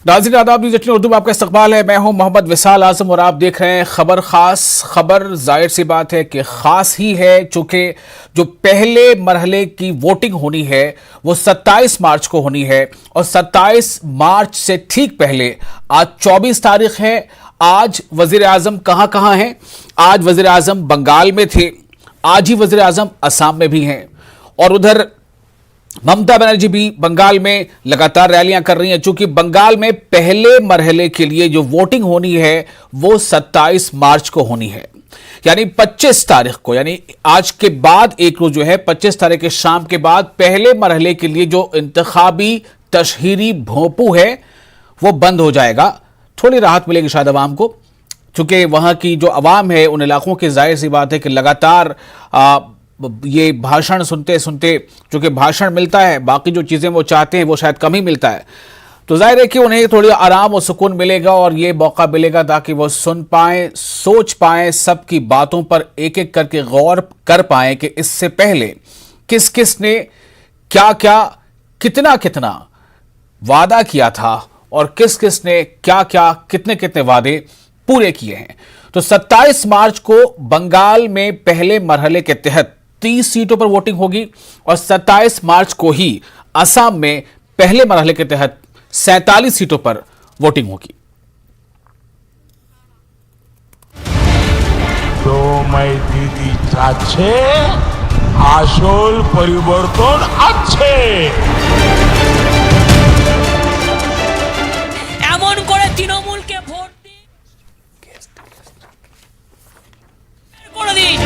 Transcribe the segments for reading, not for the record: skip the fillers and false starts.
नाज़रीन आदाब, न्यूज़ 18 उर्दू में आपका इस्तकबाल है। मैं हूं मोहम्मद विसाल आजम और आप देख रहे हैं खबर खास। खबर जाहिर सी बात है कि खास ही है, चूंकि जो पहले मरहले की वोटिंग होनी है वो 27 मार्च को होनी है और 27 मार्च से ठीक पहले आज 24 तारीख है। आज वजीर आजम कहां कहां हैं? आज वजीर आजम बंगाल में थे, आज ही वजीर आजम असम में भी हैं और उधर ममता बनर्जी भी बंगाल में लगातार रैलियां कर रही हैं। चूंकि बंगाल में पहले मरहले के लिए जो वोटिंग होनी है वो 27 मार्च को होनी है, यानी 25 तारीख को, यानी आज के बाद एक रोज जो है 25 तारीख के शाम के बाद पहले मरहले के लिए जो इंतखाबी तशहीरी भोंपू है वो बंद हो जाएगा। थोड़ी राहत मिलेगी शायद अवाम को, चूंकि वहां की जो अवाम है उन इलाकों की जाहिर सी बात है कि लगातार ये भाषण सुनते सुनते, चूंकि भाषण मिलता है, बाकी जो चीज़ें वो चाहते हैं वो शायद कम ही मिलता है, तो जाहिर है कि उन्हें थोड़ी आराम और सुकून मिलेगा और ये मौका मिलेगा ताकि वो सुन पाएं, सोच पाएं, सबकी बातों पर एक एक करके गौर कर पाएं कि इससे पहले किस किस ने क्या क्या कितना कितना वादा किया था और किस किस ने क्या क्या कितने कितने वादे पूरे किए हैं। तो 27 मार्च को बंगाल में पहले मरहले के तहत 30 सीटों पर वोटिंग होगी और 27 मार्च को ही असम में पहले मरहले के तहत 47 सीटों पर वोटिंग होगी। तो मैं दीदी चाचे आशोल परिवर्तन अच्छे এমন করে তৃণমূলকে ভোট করে দিন।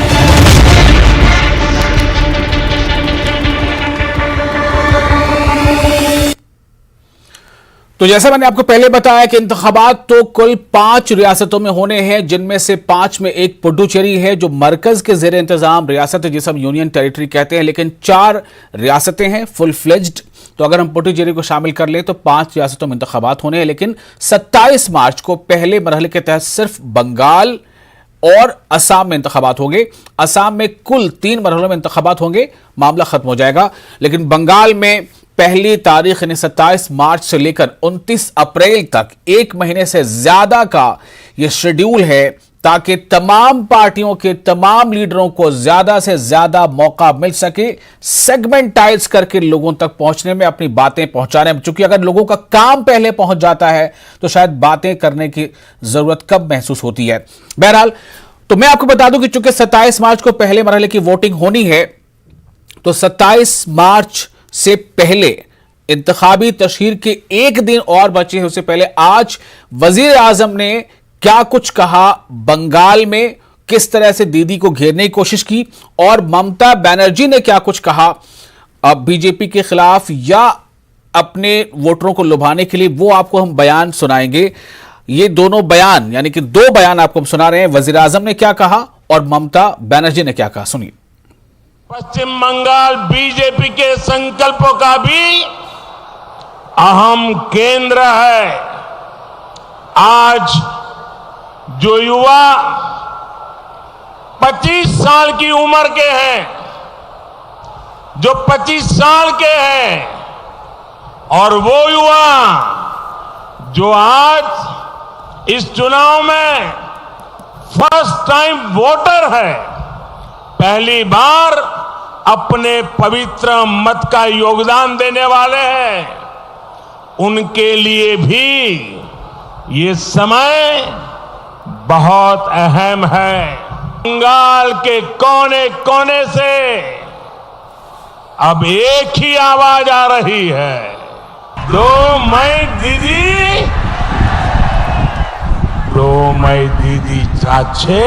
तो जैसा मैंने आपको पहले बताया कि इंतखाबात तो कुल 5 रियासतों में होने हैं, जिनमें से 5 में एक पुडुचेरी है जो मरकज के जेर इंतजाम रियासत है, जिसे हम यूनियन टेरिटरी कहते हैं, लेकिन 4 रियासतें हैं फुल फ्लेज्ड। तो अगर हम पुडुचेरी को शामिल कर लें तो 5 रियासतों में इंतखाबात होने हैं, लेकिन 27 मार्च को पहले मरहले के तहत सिर्फ बंगाल और असम में इंतखाबात होंगे। असम में कुल 3 मरहलों में इंतखाबात होंगे, मामला खत्म हो जाएगा। लेकिन बंगाल में पहली तारीख यानी 27 मार्च से लेकर 29 अप्रैल तक 1 महीने से ज्यादा का यह शेड्यूल है, ताकि तमाम पार्टियों के तमाम लीडरों को ज्यादा से ज्यादा मौका मिल सके सेगमेंटाइज करके लोगों तक पहुंचने में, अपनी बातें पहुंचाने में। चूंकि अगर लोगों का काम पहले पहुंच जाता है तो शायद बातें करने की जरूरत कब महसूस होती है। बहरहाल, तो मैं आपको बता दूं कि चूंकि 27 मार्च को पहले मरहले की वोटिंग होनी है, तो 27 मार्च से पहले इंतखाबी तशहीर के एक दिन और बचे हैं। उससे पहले आज वजीर आजम ने क्या कुछ कहा, बंगाल में किस तरह से दीदी को घेरने की कोशिश की, और ममता बनर्जी ने क्या कुछ कहा बीजेपी के खिलाफ या अपने वोटरों को लुभाने के लिए, वो आपको हम बयान सुनाएंगे। ये दोनों बयान, यानी कि 2 बयान आपको हम सुना रहे हैं। वजीर आजम ने क्या कहा और ममता बनर्जी ने क्या कहा, सुनिए। पश्चिम बंगाल बीजेपी के संकल्पों का भी अहम केंद्र है। आज जो युवा 25 साल की उम्र के हैं, जो 25 साल के हैं, और वो युवा जो आज इस चुनाव में फर्स्ट टाइम वोटर है, पहली बार अपने पवित्र मत का योगदान देने वाले हैं, उनके लिए भी ये समय बहुत अहम है। बंगाल के कोने कोने से अब एक ही आवाज आ रही है, दो मई दीदी, दो मई दीदी चाचे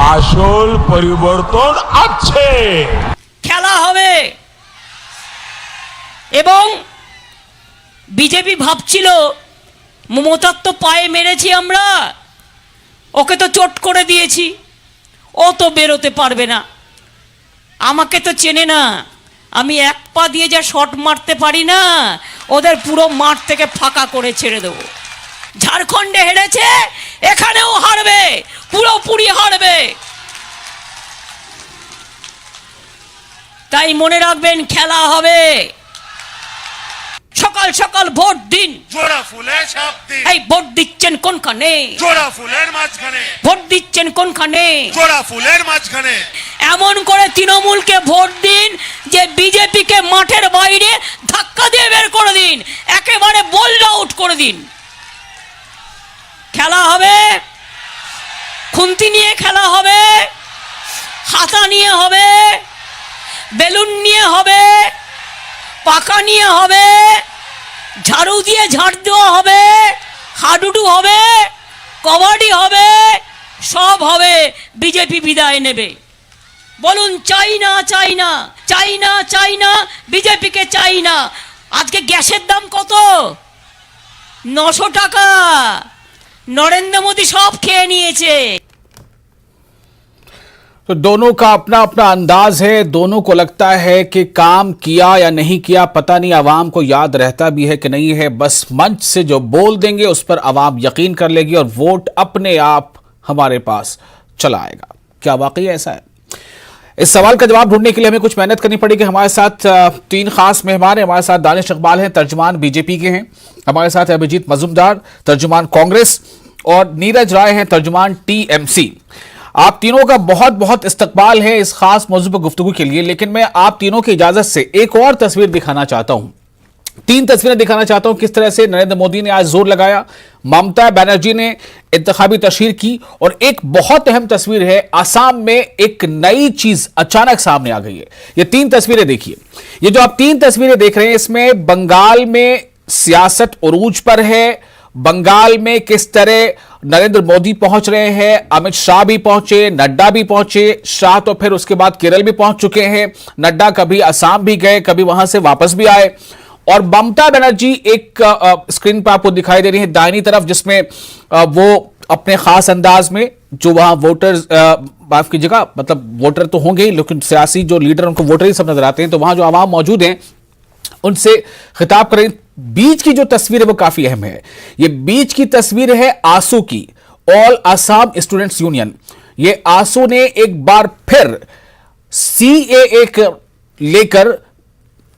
আসল পরিবর্তন আছে। খেলা হবে এবং বিজেপি ভাবছিল মমতার তো পায়ে মেরেছি আমরা, ওকে তো চোট করে দিয়েছি, ও তো বেরোতে পারবে না, আমাকে তো চেনে না, আমি এক পা দিয়ে যা শট মারতে পারি না, ওদের পুরো মাঠ থেকে ফাঁকা করে ছেড়ে দেবো। ঝাড়খণ্ডে হেরেছে, এখানেও হারবে, পুরোপুরি হারবে। তাই মনে রাখবেন, খেলা হবে। সকাল সকাল সকাল ভোট দিন। জোড়া ফুলে ছাপ দিন। এই ভোট দিচ্ছেন কোনখানে? জোড়া ফুলের মাঝখানে। ভোট দিচ্ছেন কোনখানে? জোড়া ফুলের মাঝখানে। এমন করে তৃণমূলকে ভোট দিন যে বিজেপিকে মাঠের বাইরে ধাক্কা দিয়ে বের করে দিন, একেবারে বোল্ড আউট করে দিন। খেলা হবে, খুন্তি নিয়ে খেলা হবে, হাতা নিয়ে হবে, বেলুন নিয়ে হবে, পাকা নিয়ে হবে, ঝাড়ু দিয়ে ঝাড় দেওয়া হবে, হাডুডু হবে, কবাডি হবে, সব হবে। বিজেপি বিদায় নেবে। বলুন চাই না, চাই না, চাই না, চাই না, বিজেপিকে চাই না। আজকে গ্যাসের দাম কত? 900 টাকা। নরেন্দ্র মোদী সব খেয়ে নিয়েছে। तो दोनों का अपना अपना अंदाज है, दोनों को लगता है कि काम किया या नहीं किया पता नहीं, आवाम को याद रहता भी है कि नहीं है, बस मंच से जो बोल देंगे उस पर आवाम यकीन कर लेगी और वोट अपने आप हमारे पास चला आएगा। क्या वाकई ऐसा है? इस सवाल का जवाब ढूंढने के लिए हमें कुछ मेहनत करनी पड़ेगी। हमारे साथ 3 खास मेहमान हैं। हमारे साथ दानिश इकबाल हैं, तर्जुमान बीजेपी के हैं। हमारे साथ अभिजीत मजूमदार, तर्जुमान कांग्रेस, और नीरज राय हैं, तर्जुमान टीएमसी। आप तीनों का बहुत बहुत इस्तकबाल है इस खास मौजू पर गुफ्तगू के लिए, लेकिन मैं आप तीनों की इजाजत से एक और तस्वीर दिखाना चाहता हूं। 3 तस्वीरें दिखाना चाहता हूं किस तरह से नरेंद्र मोदी ने आज जोर लगाया, ममता बनर्जी ने इंतखाबी तशहीर की, और एक बहुत अहम तस्वीर है, आसाम में एक नई चीज अचानक सामने आ गई है। ये 3 तस्वीरें देखिए। ये जो आप 3 तस्वीरें देख रहे हैं, इसमें बंगाल में सियासत उरूज पर है। बंगाल में किस तरह नरेंद्र मोदी पहुंच रहे हैं, अमित शाह भी पहुंचे, नड्डा भी पहुंचे, शाह तो फिर उसके बाद केरल भी पहुंच चुके हैं, नड्डा कभी असम भी गए, कभी वहां से वापस भी आए, और ममता बनर्जी एक स्क्रीन पर आपको दिखाई दे रही है दाहिनी तरफ, जिसमें वो अपने खास अंदाज में जो वहां वोटर्स, माफ कीजिएगा, मतलब वोटर तो होंगे ही, लेकिन सियासी जो लीडर उनको वोटर ही सब नजर आते हैं, तो वहां जो आवाम मौजूद हैं उनसे खिताब करें। बीच की जो तस्वीर है वो काफी अहम है। ये बीच की तस्वीर है आसू की, ऑल असम स्टूडेंट्स यूनियन। ये आसू ने एक बार फिर सीएए लेकर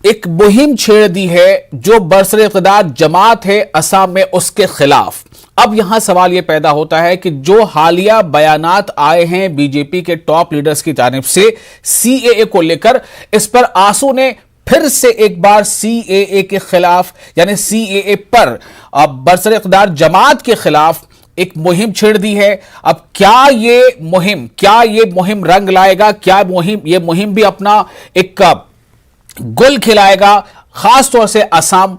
एक मुहिम छेड़ दी है, जो बरसर इक़्तिदार जमात है असम में उसके खिलाफ। अब यहां सवाल यह पैदा होता है कि जो हालिया बयानात आए हैं बीजेपी के टॉप लीडर्स की जानिब से सीएए को लेकर, इस पर आसू ने फिर से एक बार सीएए के खिलाफ, यानी सीएए पर बरसर इक़्तिदार जमात के खिलाफ एक मुहिम छेड़ दी है। अब क्या ये मुहिम रंग लाएगा? क्या ये मुहिम भी अपना एक गुल खिलाएगा, खास तौर से असम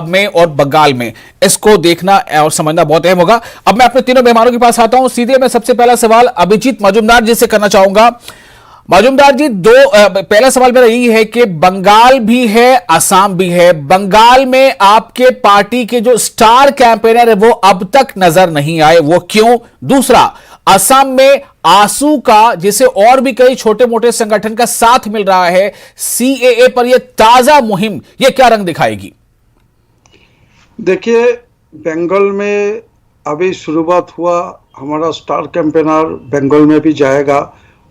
में और बंगाल में? इसको देखना और समझना बहुत अहम होगा। अब मैं अपने तीनों मेहमानों के पास आता हूं सीधे। मैं सबसे पहला सवाल अभिजीत मजूमदार जी से करना चाहूंगा। मजूमदार जी, पहला सवाल मेरा यही है कि बंगाल भी है, असम भी है। बंगाल में आपके पार्टी के जो स्टार कैंपेनर है वो अब तक नजर नहीं आए, वो क्यों? दूसरा, असम में आसू का, जिसे और भी कई छोटे मोटे संगठन का साथ मिल रहा है, सीएए पर यह ताजा मुहिम, यह क्या रंग दिखाएगी? देखिए, बंगाल में अभी शुरुआत हुआ, हमारा स्टार कैंपेनर बंगाल में भी जाएगा,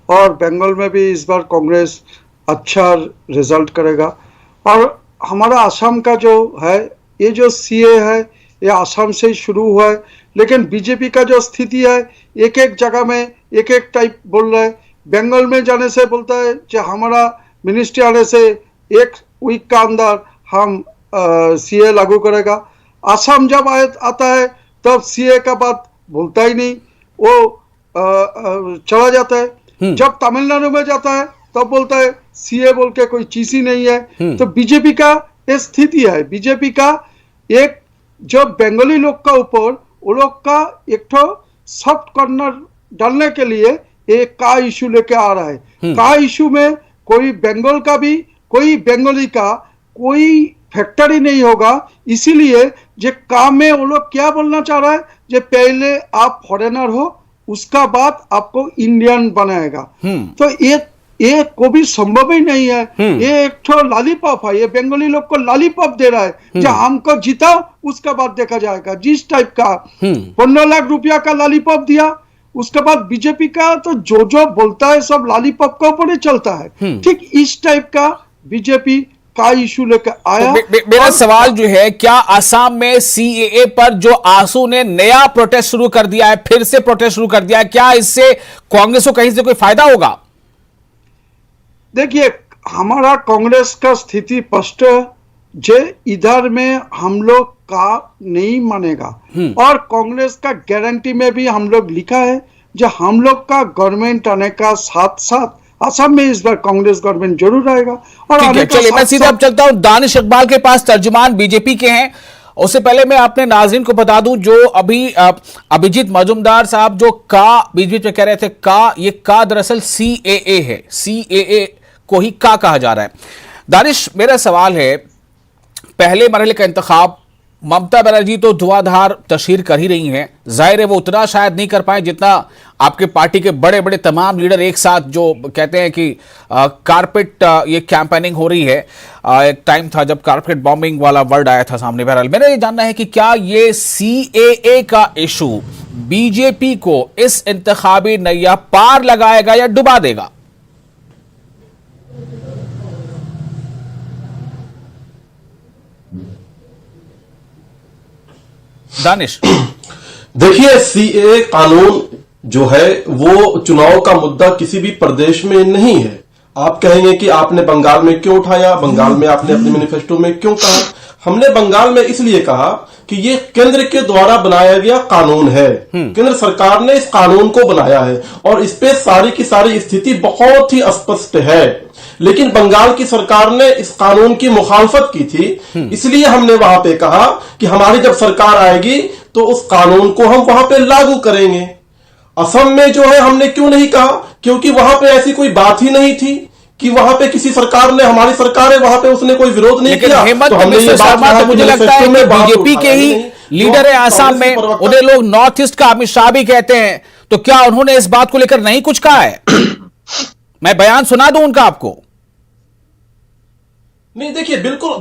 और बंगाल में भी इस बार कांग्रेस अच्छा रिजल्ट करेगा। और हमारा असम का जो है, ये जो सीए है, ये असम से ही शुरू हुआ है, लेकिन बीजेपी का जो स्थिति है, एक एक जगह में एक एक टाइप बोल रहा है। बंगाल में जाने से बोलता है कि हमारा मिनिस्ट्री आने से 1 वीक का अंदर हम सीए लागू करेगा। असम जब आता है तब सीए का बात बोलता ही नहीं, वो चला जाता है। जब तमिलनाडु में जाता है तब बोलता है सीए बोल के कोई चीज ही नहीं है। तो बीजेपी का ये स्थिति है। बीजेपी का एक जो बंगाली लोग का ऊपर, वो लोग का एक तो सॉफ्ट कॉर्नर डालने के लिए एक का इशू लेके आ रहा है। का इशू में कोई बंगाल का भी, कोई बंगाली का कोई फैक्टरी नहीं होगा। इसीलिए जो काम में वो लोग क्या बोलना चाह रहा है, जो पहले आप फॉरेनर हो, उसका बाद आपको इंडियन बनाएगा। तो ये को भी संभव ही नहीं है। ये एक तो लॉलीपॉप है, ये बंगाली लोग को लॉलीपॉप दे रहा है। जो हमको जीता उसका बाद देखा जाएगा। जिस टाइप का 15 लाख रुपया का लॉलीपॉप दिया, उसके बाद बीजेपी का तो जो बोलता है सब लॉलीपॉप के ऊपर ही चलता है। ठीक इस टाइप का बीजेपी का इशू लेकर आया। मेरा सवाल जो है, क्या असम में सीएए पर जो आसू ने नया प्रोटेस्ट शुरू कर दिया है, फिर से प्रोटेस्ट शुरू कर दिया है, क्या इससे कांग्रेस को कहीं से कोई फायदा होगा? देखिए, हमारा कांग्रेस का स्थिति स्पष्ट है, जे इधर में हम लोग का नहीं मानेगा। और कांग्रेस का गारंटी में भी हम लोग लिखा है, जो हम लोग का गवर्नमेंट आने का साथ साथ असम में इस बार कांग्रेस गवर्नमेंट जरूर आएगा। और ठीक है, चलिए मैं सीधे अब चलता हूं दानिश इकबाल के पास, तर्जुमान बीजेपी के हैं। उससे पहले मैं अपने नाज़रीन को बता दूं, जो अभी अभिजीत मजूमदार साहब जो का बीच बीच में कह रहे थे, का ये का दरअसल सीएए है, सीएए को ही का कहा जा रहा है। दानिश, मेरा सवाल है, पहले मरहले का इंतखाब ममता बनर्जी तो धुआंधार तशहीर कर ही रही हैं, जाहिर है वो उतना शायद नहीं कर पाए जितना आपके पार्टी के बड़े बड़े तमाम लीडर एक साथ जो कहते हैं कि कारपेट ये कैंपेनिंग हो रही है। एक टाइम था जब कारपेट बॉम्बिंग वाला वर्ड आया था सामने। बहरहाल मेरा ये जानना है कि क्या ये सीएए का इशू बीजेपी को इस इंतखाबी नैया पार लगाएगा या डुबा देगा? दानिश, देखिए, सीएए कानून जो है वो चुनाव का मुद्दा किसी भी प्रदेश में नहीं है। आप कहेंगे कि आपने बंगाल में क्यों उठाया, बंगाल में आपने अपने मैनिफेस्टो में क्यों कहा? हमने बंगाल में इसलिए कहा कि ये केंद्र के द्वारा बनाया गया कानून है, केंद्र सरकार ने इस कानून को बनाया है और इस पे सारी की सारी स्थिति बहुत ही स्पष्ट है। लेकिन बंगाल की सरकार ने इस कानून की मुखालफत की थी, इसलिए हमने वहां पे कहा कि हमारी जब सरकार आएगी तो उस कानून को हम वहां पे लागू करेंगे। असम में जो है हमने क्यों नहीं कहा, क्योंकि वहां पे ऐसी कोई बात ही नहीं थी कि वहां पे किसी सरकार ने, हमारी सरकार है वहां पे, उसने कोई विरोध नहीं किया। तो हमने ये बात, तो मुझे लगता है कि बीजेपी के ही लीडर है आसाम में, उन्हें लोग नॉर्थ ईस्ट का अमित शाह भी कहते हैं, तो क्या उन्होंने इस बात को लेकर नहीं कुछ कहा है? मैं बयान सुना दूं उनका आपको? नहीं, देखिए, बिल्कुल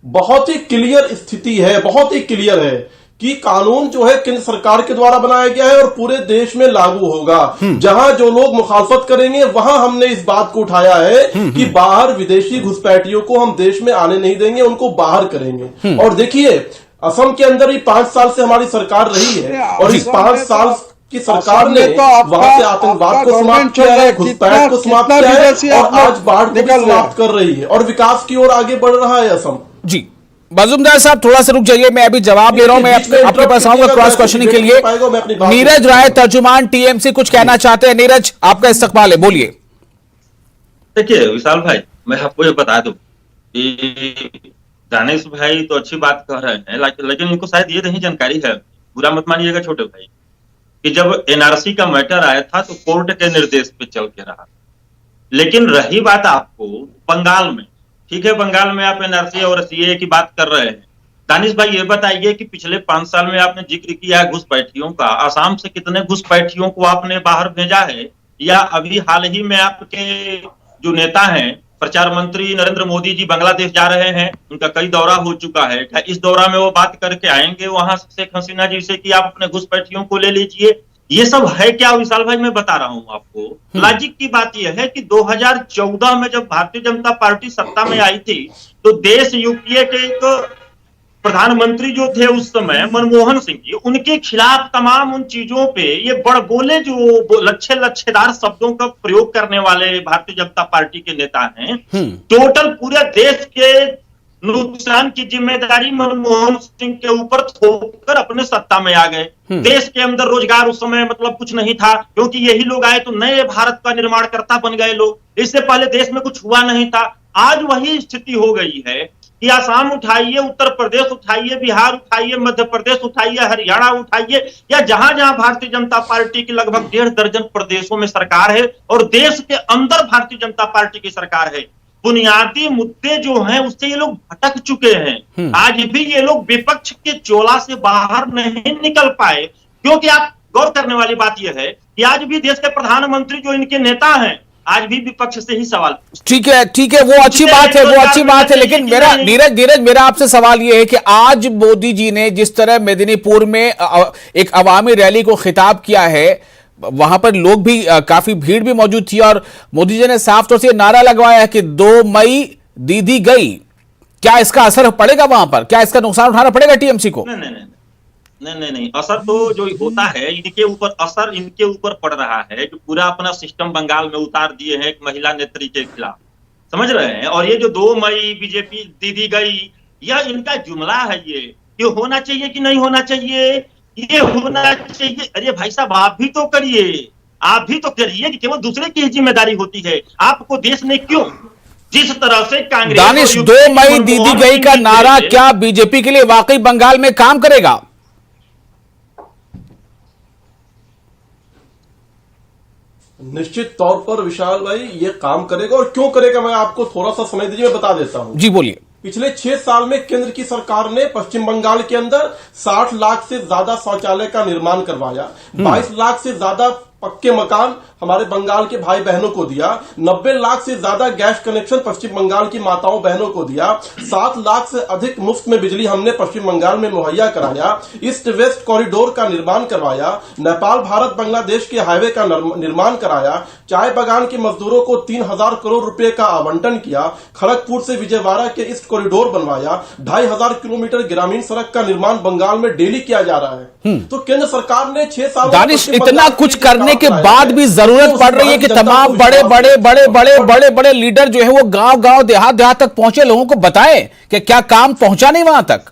बहुत ही क्लियर स्थिति है, बहुत ही क्लियर है कि कानून जो है केंद्र सरकार के द्वारा बनाया गया है और पूरे देश में लागू होगा। जहां जो लोग मुखालफत करेंगे वहां हमने इस बात को उठाया है कि बाहर विदेशी घुसपैठियों को हम देश में आने नहीं देंगे, उनको बाहर करेंगे। और देखिए, असम के अंदर ही 5 साल से हमारी सरकार रही है और इस 5 साल की सरकार ने वहां से आतंकवाद को समाप्त किया है, घुसपैठ को समाप्त किया है और आज बाढ़ को समाप्त कर रही है और विकास की ओर आगे बढ़ रहा है असम। जी, मजूमदार साहब थोड़ा सा रुक जाइए, मैं अभी जवाब ले रहा हूं। मैं आपके पास आऊंगा क्रॉस क्वेश्चनिंग के लिए। नीरज राय, तर्जुमान टीएमसी, कुछ कहना चाहते हैं? नीरज, आपका इस्तकबाल है, बोलिए। देखिए विशाल भाई, मैं आपको ये बता दूं कि दानिश भाई तो अच्छी बात कर रहे हैं, लेकिन इनको शायद ये नहीं जानकारी है, बुरा मत मानिएगा छोटे भाई, कि जब एनआरसी का मैटर आया था तो कोर्ट के निर्देश पे चल के रहा। लेकिन रही बात आपको बंगाल में, ठीक है, बंगाल में आप एनआरसी और सीएए की बात कर रहे हैं। दानिश भाई ये बताइए कि पिछले 5 साल में आपने जिक्र किया है घुसपैठियों का, आसाम से कितने घुसपैठियों को आपने बाहर भेजा है? या अभी हाल ही में आपके जो नेता हैं, प्रचार मंत्री नरेंद्र मोदी जी बांग्लादेश जा रहे हैं, उनका कई दौरा हो चुका है, क्या इस दौरा में वो बात करके आएंगे वहां से शेख हसीना जी से कि आप अपने घुसपैठियों को ले लीजिए? ये सब है क्या विशाल भाई? मैं बता रहा हूं आपको। लॉजिक की बात यह है कि 2014 में जब भारतीय जनता पार्टी सत्ता में आई थी तो देश यूपीए के एक प्रधानमंत्री जो थे उस समय, मनमोहन सिंह जी, उनके खिलाफ तमाम उन चीजों पे ये बड़बोले जो लच्छेदार शब्दों का प्रयोग करने वाले भारतीय जनता पार्टी के नेता हैं, टोटल पूरे देश के नुकसान की जिम्मेदारी मनमोहन सिंह के ऊपर थोपकर अपने सत्ता में आ गए। देश के अंदर रोजगार उस समय मतलब कुछ नहीं था, क्योंकि यही लोग आए तो नए भारत का निर्माणकर्ता बन गए लोग। इससे पहले देश में कुछ हुआ नहीं था। आज वही स्थिति हो गई है कि आसाम उठाइए, उत्तर प्रदेश उठाइए, बिहार उठाइए, मध्य प्रदेश उठाइए, हरियाणा उठाइए, या जहां जहां भारतीय जनता पार्टी की लगभग 1.5 दर्जन प्रदेशों में सरकार है और देश के अंदर भारतीय जनता पार्टी की सरकार है, बुनियादी मुद्दे जो हैं उससे ये लोग भटक चुके हैं। आज भी ये लोग विपक्ष के चोला से बाहर नहीं निकल पाए, क्योंकि आप गौर करने वाली बात यह है कि आज भी देश के प्रधानमंत्री जो इनके नेता हैं, आज भी विपक्ष से ही सवाल। ठीक है, वो अच्छी बात है, लेकिन मेरा नीरज मेरा आपसे सवाल यह है कि आज मोदी जी ने जिस तरह मेदिनीपुर में एक अवामी रैली को खिताब किया है, वहां पर लोग भी काफी भीड़ भी मौजूद थी और मोदी जी ने साफ तौर से नारा लगवाया कि 2 मई दीदी गई, क्या इसका असर पड़ेगा वहां पर? क्या इसका नुकसान उठाना पड़ेगा टीएमसी को? नहीं नहीं नहीं नहीं नहीं नहीं, असर तो जो होता है इनके ऊपर, असर इनके ऊपर पड़ रहा है कि पूरा अपना सिस्टम बंगाल में उतार दिए हैं एक महिला नेत्री के खिलाफ, समझ रहे हैं। और ये जो 2 मई बीजेपी दीदी गई, यह इनका जुमला है। ये होना चाहिए कि नहीं होना चाहिए? ये होना चाहिए। अरे भाई साहब, आप भी तो करिए, आप भी तो करिए कि केवल दूसरे की जिम्मेदारी होती है। आपको देश ने क्यों जिस तरह से कांग्रेस दानिश, 2 मई दीदी गई का नारा क्या बीजेपी के लिए वाकई बंगाल में काम करेगा? निश्चित तौर पर विशाल भाई ये काम करेगा, और क्यों करेगा मैं आपको थोड़ा सा समय दीजिए, मैं बता देता हूं। जी बोलिए। पिछले 6 साल में केंद्र की सरकार ने पश्चिम बंगाल के अंदर 60 लाख से ज्यादा शौचालय का निर्माण करवाया, 22 लाख से ज्यादा पक्के मकान हमारे बंगाल के भाई बहनों को दिया, 90 लाख से ज्यादा गैस कनेक्शन पश्चिम बंगाल की माताओं बहनों को दिया, 7 लाख से अधिक मुफ्त में बिजली हमने पश्चिम बंगाल में मुहैया कराया, ईस्ट वेस्ट कॉरिडोर का निर्माण करवाया, नेपाल भारत बांग्लादेश के हाईवे का निर्माण कराया, चाय बागान के मजदूरों को 3000 करोड़ रुपए का आवंटन किया, खड़गपुर से विजयवाड़ा के ईस्ट कॉरिडोर बनवाया, 2500 किलोमीटर ग्रामीण सड़क का निर्माण बंगाल में डेली किया जा रहा है। तो केंद्र सरकार ने 6 साल दानिश, इतना कुछ करने के बाद भी जरूरत पड़ रही है कि तमाम बड़े बड़े बड़े बड़े बड़े बड़े लीडर जो है वो गांव गांव देहात देहात तक पहुंचे, लोगों को बताएं कि क्या काम पहुंचा नहीं वहां तक?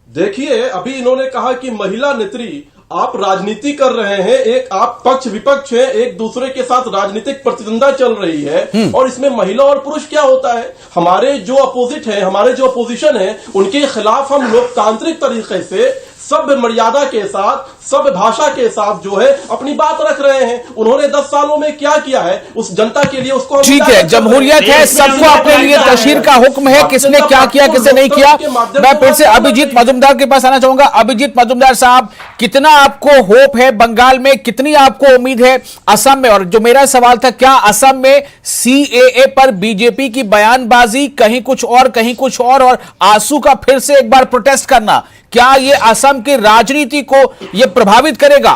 देखिए, अभी इन्होंने कहा कि महिला नेत्री, आप राजनीति कर रहे हैं, एक आप पक्ष विपक्ष है, एक दूसरे के साथ राजनीतिक प्रतिद्वंदा चल रही है, और इसमें महिला और पुरुष क्या होता है? हमारे जो अपोजिट है, हमारे जो अपोजिशन है, उनके खिलाफ हम लोकतांत्रिक तरीके से सभ्य मर्यादा के साथ, सभ्य भाषा के साथ जो है अपनी बात रख रहे हैं। उन्होंने 10 सालों में क्या किया है उस जनता के लिए, उसको ठीक है, जमहूरियत है, सबको अपने लिए तशहीर का हुक्म है, किसने क्या किया किसने नहीं किया। मैं फिर से अभिजीत मजुमदार के पास आना चाहूंगा। अभिजीत मजुमदार साहब, कितना आपको होप है बंगाल में, कितनी आपको उम्मीद है असम में? और जो मेरा सवाल था, क्या असम में सीएए पर बीजेपी की बयानबाजी कहीं कुछ और कहीं कुछ और आंसू का फिर से एक बार प्रोटेस्ट करना, क्या ये असम की राजनीति को ये प्रभावित करेगा,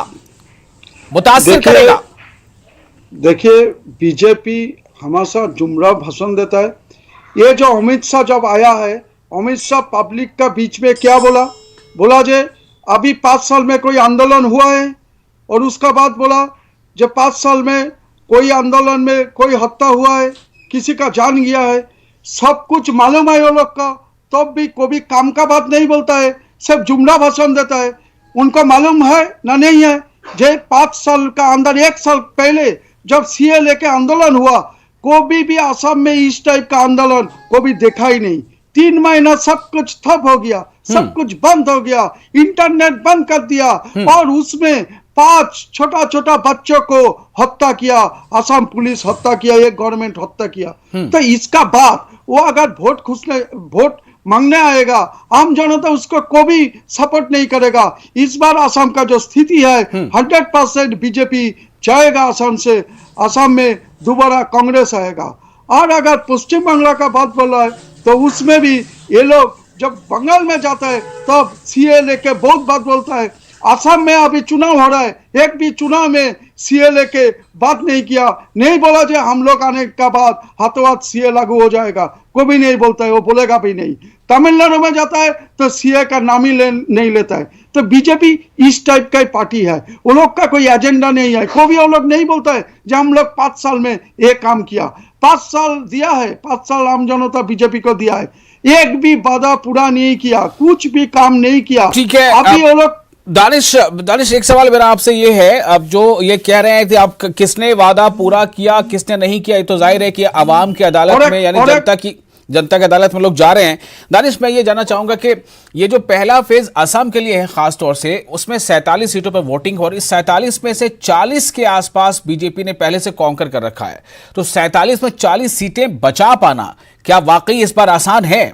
मुतासिर करेगा? देखिए, बीजेपी हमेशा जुमरा भाषण देता है। ये जो अमित शाह जब आया है, अमित शाह पब्लिक का बीच में क्या बोला जे अभी 5 साल में कोई आंदोलन हुआ है, और उसका बाद बोला जब 5 साल में कोई आंदोलन में कोई हत्या हुआ है, किसी का जान गया है, सब कुछ मालूम है वो लोग का, तब भी कोई काम का बात नहीं बोलता है, सिर्फ जुमला भाषण देता है। उनको मालूम है ना नहीं है जे 5 साल का अंदर, 1 साल पहले जब सीए लेके आंदोलन हुआ, कोई भी असम में इस टाइप का आंदोलन कोई देखा ही नहीं। 3 महीना सब कुछ ठप हो गया, सब कुछ बंद हो गया, इंटरनेट बंद कर दिया, और उसमें 5 छोटा छोटा बच्चों को हत्या किया, असम पुलिस हत्या किया, एक गवर्नमेंट हत्या किया। तो इसका बाद वो अगर वोट मांगने आएगा, आम जनता उसको कोई सपोर्ट नहीं करेगा। इस बार असम का जो स्थिति है, 100% बीजेपी जाएगा असम से, असम में दोबारा कांग्रेस आएगा। और अगर पश्चिम बंगाल का बात बोल रहा है, तो उसमें भी ये लोग जब बंगाल में जाता है तब सीए लेके बहुत बात बोलता है। असम में अभी चुनाव हो रहा है, एक भी चुनाव में सीए लेके बात नहीं किया, नहीं बोला जो हम लोग आने का बाद हाथों हाथ सीए लागू हो जाएगा, कोई भी नहीं बोलता है, वो बोलेगा भी नहीं। तमिलनाडु में जाता है तो सीए का नाम ही नहीं लेता है। तो बीजेपी इस टाइप का पार्टी है, वो लोग का कोई एजेंडा नहीं है, कोई भी वो लोग नहीं बोलता है जो हम लोग 5 साल में एक काम किया। 5 साल दिया है, 5 साल आम जनता बीजेपी को दिया है, एक भी वादा पूरा नहीं किया, कुछ भी काम नहीं किया। ठीक है, अभी वो लोग दानिश एक सवाल मेरा आपसे ये है, अब जो ये कह रहे हैं कि आप किसने वादा पूरा किया किसने नहीं किया, ये तो जाहिर है कि आवाम की अदालत में, यानी जनता की अदालत में लोग जा रहे हैं। दानिश, मैं ये जानना चाहूंगा कि ये जो पहला फेज असम के लिए है खास तौर से, उसमें 47 सीटों पर वोटिंग हो रही, 47 में से 40 के आसपास बीजेपी ने पहले से कॉन्कर कर रखा है, तो 47 में 40 सीटें बचा पाना क्या वाकई इस बार आसान है?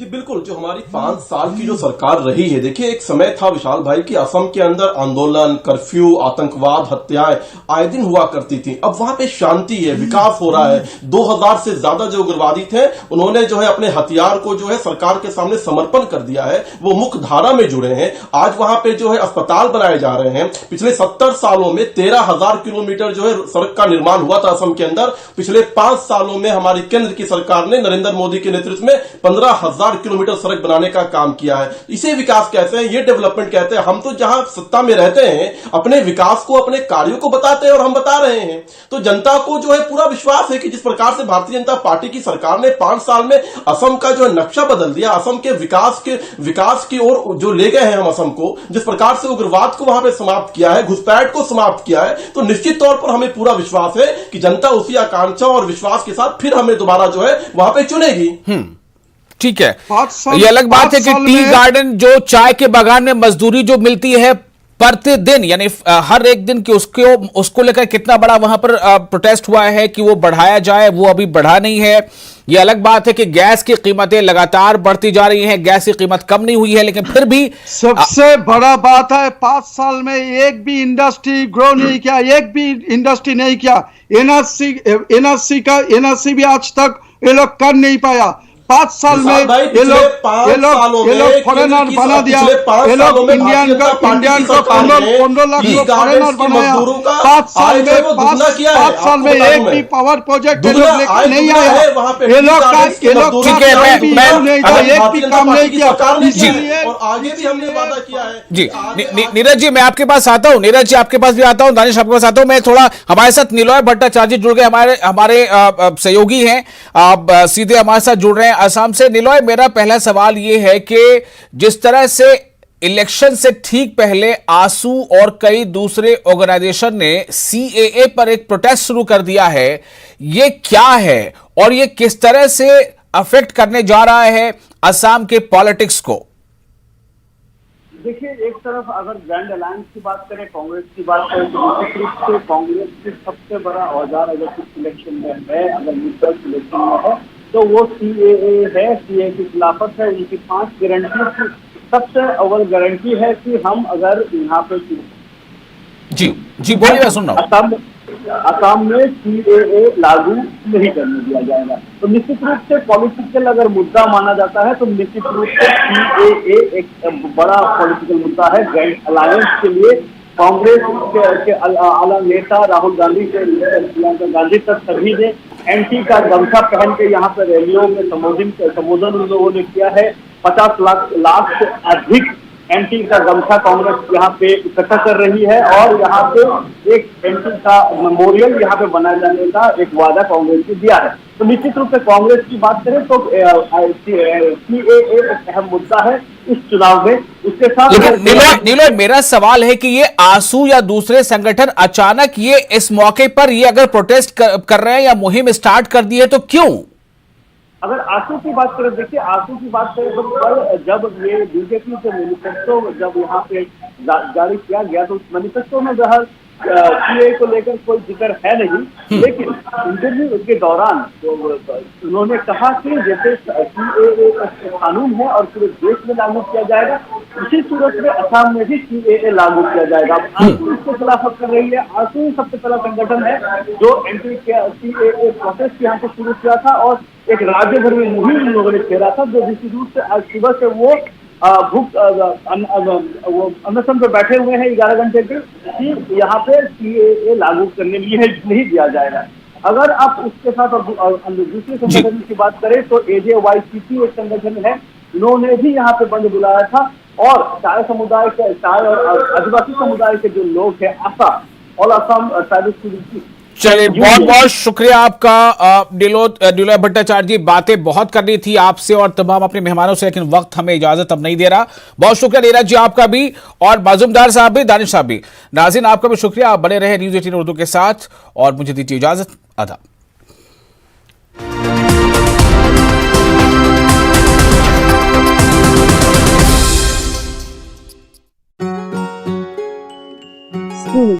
जी बिल्कुल, जो हमारी 5 साल की जो सरकार रही है, देखिए एक समय था विशाल भाई कि असम के अंदर आंदोलन, कर्फ्यू, आतंकवाद, हत्याएं आए दिन हुआ करती थी। अब वहां पे शांति है, विकास हो रहा है। 2000 से ज्यादा जो उग्रवादी थे उन्होंने जो है अपने हथियार को जो है सरकार के सामने समर्पण कर दिया है, वो मुख्य धारा में जुड़े हैं। आज वहां पे जो है अस्पताल बनाए जा रहे हैं। पिछले 70 सालों में 13,000 किलोमीटर जो है सड़क का निर्माण हुआ था असम के अंदर। पिछले 5 सालों में हमारी केंद्र की सरकार ने नरेंद्र मोदी के नेतृत्व में 15,000 किलोमीटर सड़क बनाने का काम किया है। इसे विकास कहते हैं, ये डेवलपमेंट कहते हैं। हम तो जहां सत्ता में रहते हैं अपने विकास को, अपने कार्यों को बताते हैं और हम बता रहे हैं। तो जनता को जो है पूरा विश्वास है कि जिस प्रकार से भारतीय जनता पार्टी की सरकार ने 5 साल में असम का जो है नक्शा बदल दिया, असम के विकास की ओर जो ले गए हैं हम असम को, जिस प्रकार से उग्रवाद को वहां पे समाप्त किया है, घुसपैठ को समाप्त किया है, तो निश्चित तौर पर हमें पूरा विश्वास है कि जनता उसी आकांक्षा और विश्वास के साथ फिर हमें दोबारा जो है वहां पे चुनेगी। ठीक है, 5 साल ये अलग बात है कि 5 साल टी में- गार्डन जो चाय के बागान में मजदूरी जो मिलती है प्रतिदिन, यानी हर एक दिन की उसको लेकर कितना बड़ा वहां पर प्रोटेस्ट हुआ है कि वो बढ़ाया जाए, वो अभी बढ़ा नहीं है। ये अलग बात है कि गैस की कीमतें लगातार बढ़ती जा रही हैं, गैस की कीमत कम नहीं हुई है, लेकिन फिर भी सबसे बड़ा बात है 5 साल में एक भी इंडस्ट्री ग्रो नहीं किया, एक भी इंडस्ट्री नहीं किया। एनआरसी भी आज तक ये लोग कर नहीं पाया। 5 साल में ये लोग फॉरेनर बना दिया, ये लोग इंडियन को 15 लाख को फॉरेनर बनाया। 5 साल में 5 साल में एक भी पावर प्रोजेक्ट ये लोग लेकर नहीं आया। ये लोग ठीक है, एक भी काम नहीं किया। और आगे भी हमने वादा किया है जी। नीरज जी, मैं आपके पास आता हूं, नीरज जी आपके पास भी आता हूं, दानिश आपके पास आता हूं। मैं थोड़ा, हमारे साथ निलॉय भट्टाचार्य जुड़ गए, हमारे सहयोगी हैं, आप सीधे हमारे साथ जुड़ रहे हैं असम से। निलॉय, मेरा पहला सवाल यह है कि जिस तरह से इलेक्शन से ठीक पहले आसू और कई दूसरे ऑर्गेनाइजेशन ने सीएए पर एक प्रोटेस्ट शुरू कर दिया है, ये क्या है और ये किस तरह से अफेक्ट करने जा रहा है असम के पॉलिटिक्स को? देखिए, एक तरफ अगर ग्रैंड अलायंस की बात करें, कांग्रेस की बात करें, तो निश्चित रूप से कांग्रेस के सबसे बड़ा औजार अगर कुछ इलेक्शन में है, अगर म्यूचुअल इलेक्शन में है, तो वो सीएए है, सीएए की खिलाफत है। उनकी 5 गारंटी की सबसे अव्वल गारंटी है कि हम अगर यहाँ पे जी बोलिए, मैं सुन रहा हूं। असम में सीएए लागू नहीं करने दिया जाएगा। तो निश्चित रूप से पॉलिटिकल अगर मुद्दा माना जाता है तो निश्चित रूप से सीएए एक बड़ा पॉलिटिकल मुद्दा है ग्रैंड अलायंस के लिए। कांग्रेस के आला नेता राहुल गांधी से प्रियंका गांधी तक सभी ने एंटी का गमछा पहन के यहाँ पर रैलियों में संबोधन उन लोगों ने किया है। 50 लाख से अधिक एंटी का गमछा कांग्रेस यहाँ पे इकट्ठा कर रही है और यहाँ पे एक एंटी का मेमोरियल यहाँ पे बनाए जाने का एक वादा कांग्रेस ने दिया है। तो निश्चित रूप से कांग्रेस की बात करें तो सीएए एक अहम मुद्दा है इस चुनाव में। उसके साथ लेकिन नीलोय, मेरा सवाल है कि ये आसू या दूसरे संगठन अचानक ये इस मौके पर ये अगर प्रोटेस्ट कर रहे हैं या मुहिम स्टार्ट कर दी है, तो क्यों? अगर आंसू की बात करें, देखिए आंसू की बात करें तो कल जब ये बीजेपी के मैनिफेस्टो जब यहाँ पे जारी किया गया तो उस मैनिफेस्टो में जहाँ सीए को लेकर कोई जिक्र है नहीं, लेकिन इंटरव्यू के दौरान तो उन्होंने कहा कि जैसे सीएए कानून है और पूरे देश में लागू किया जाएगा, उसी सूरत में असम में भी सीएए लागू किया जाएगा। आंसू इसके खिलाफ कर रही है। आंसू सबसे पहला संगठन है जो एंटी सीएए प्रोटेस्ट यहाँ पे शुरू किया था और एक राज्य भर में मुहिम उन लोगों ने छेड़ा था, जो विशेष रूप से आज सुबह से वो अनशन पर बैठे हुए हैं 11 घंटे के कि यहाँ पे सीएए लागू करने के लिए नहीं दिया जाएगा। अगर आप उसके साथ दूसरे संगठन की बात करें तो एजेवाईसीपी एक संगठन है, उन्होंने भी यहाँ पे बंद बुलाया था और चाय समुदाय के, चाय और आदिवासी समुदाय के जो लोग हैं आशा और असम ट्राइबल। चलिए, बहुत बहुत शुक्रिया आपका निलॉय भट्टाचार्य जी। बातें बहुत करनी थी आपसे और तमाम अपने मेहमानों से, लेकिन वक्त हमें इजाजत अब नहीं दे रहा। बहुत शुक्रिया नीरज जी आपका भी और माजूमदार साहब भी, दानिश साहब भी। नाज़रीन आपका भी शुक्रिया, आप बने रहे न्यूज़ 18 उर्दू के साथ और मुझे दीजिए इजाजत। आदाब।